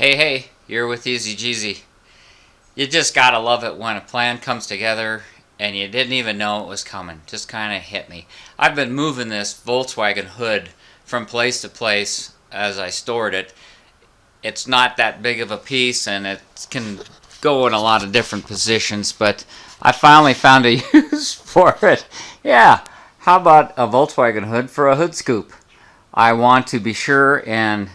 Hey, you're with TheEZGZ. You just gotta love it when a plan comes together and you didn't even know it was coming. Just kind of hit me. I've been moving this Volkswagen hood from place to place as I stored it. It's not that big of a piece and it can go in a lot of different positions, but I finally found a use for it. Yeah, how about a Volkswagen hood for a hood scoop? I want to be sure and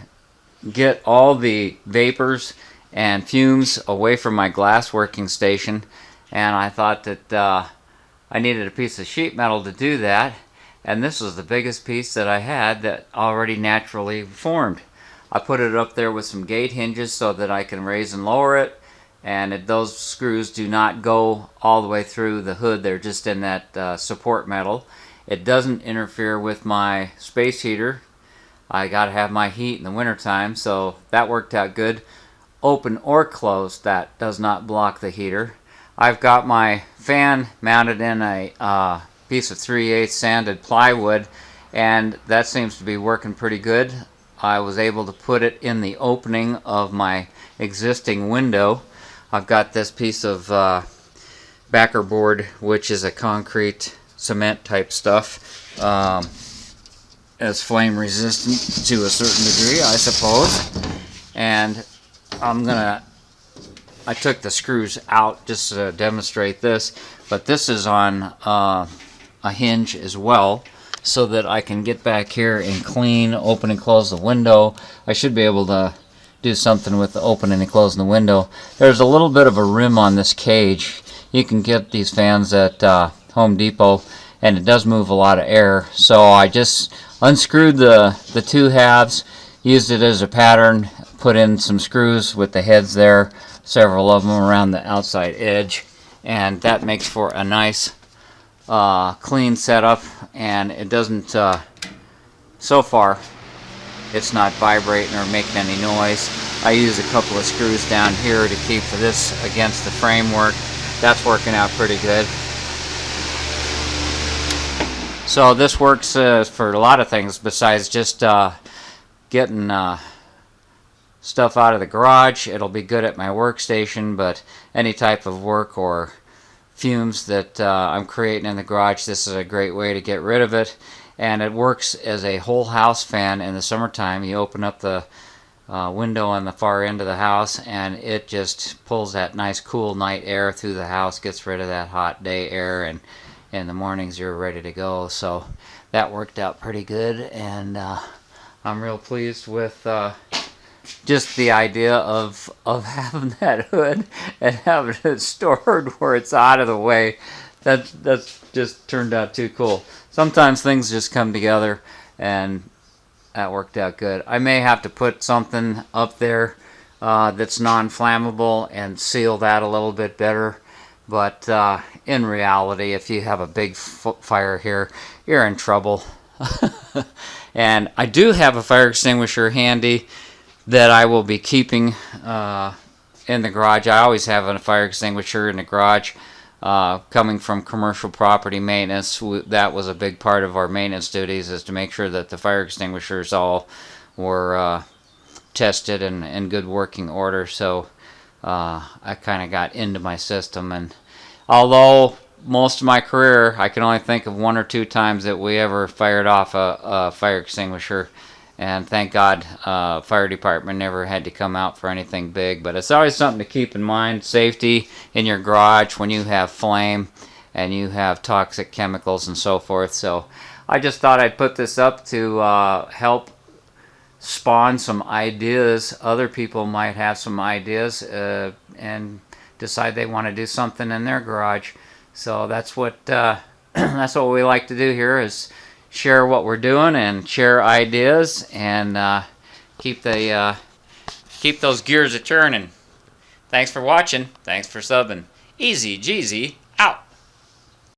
get all the vapors and fumes away from my glass working station, and I thought that I needed a piece of sheet metal to do that, and this was the biggest piece that I had that already naturally formed. I put it up there with some gate hinges so that I can raise and lower it, and those screws do not go all the way through the hood. They're just in that support metal. It doesn't interfere with my space heater. I gotta have my heat in the wintertime, so that worked out good. Open or closed, that does not block the heater. I've got my fan mounted in a piece of 3/8 sanded plywood, and that seems to be working pretty good. I was able to put it in the opening of my existing window. I've got this piece of backer board, which is a concrete cement type stuff. It's flame resistant to a certain degree, I suppose. And I took the screws out just to demonstrate this, but this is on a hinge as well, so that I can get back here and clean, open and close the window. I should be able to do something with the opening and closing the window. There's a little bit of a rim on this cage. You can get these fans at Home Depot, and it does move a lot of air, so I just unscrewed the two halves, used it as a pattern, put in some screws with the heads there, several of them around the outside edge, and that makes for a nice clean setup. And it doesn't so far it's not vibrating or making any noise. I use a couple of screws down here to keep this against the framework. That's working out pretty good. So this works for a lot of things besides just getting stuff out of the garage. It'll be good at my workstation, but any type of work or fumes that I'm creating in the garage, this is a great way to get rid of it. And it works as a whole house fan in the summertime. You open up the window on the far end of the house, and it just pulls that nice cool night air through the house, gets rid of that hot day air, and in the mornings you're ready to go. So that worked out pretty good, and I'm real pleased with just the idea of having that hood and having it stored where it's out of the way. That's just turned out too cool. Sometimes things just come together, and that worked out good. I may have to put something up there that's non-flammable and seal that a little bit better. But in reality, if you have a big fire here, you're in trouble. And I do have a fire extinguisher handy that I will be keeping in the garage. I always have a fire extinguisher in the garage. Coming from commercial property maintenance, that was a big part of our maintenance duties, is to make sure that the fire extinguishers all were tested and in good working order. So I kind of got into my system, and although most of my career I can only think of one or two times that we ever fired off a fire extinguisher, and thank God fire department never had to come out for anything big. But it's always something to keep in mind, safety in your garage when you have flame and you have toxic chemicals and so forth. So I just thought I'd put this up to help spawn some ideas. Other people might have some ideas and decide they want to do something in their garage. So that's what that's what we like to do here, is share what we're doing and share ideas, and keep those gears a turning. Thanks for watching. Thanks for subbing. TheEZGZ out.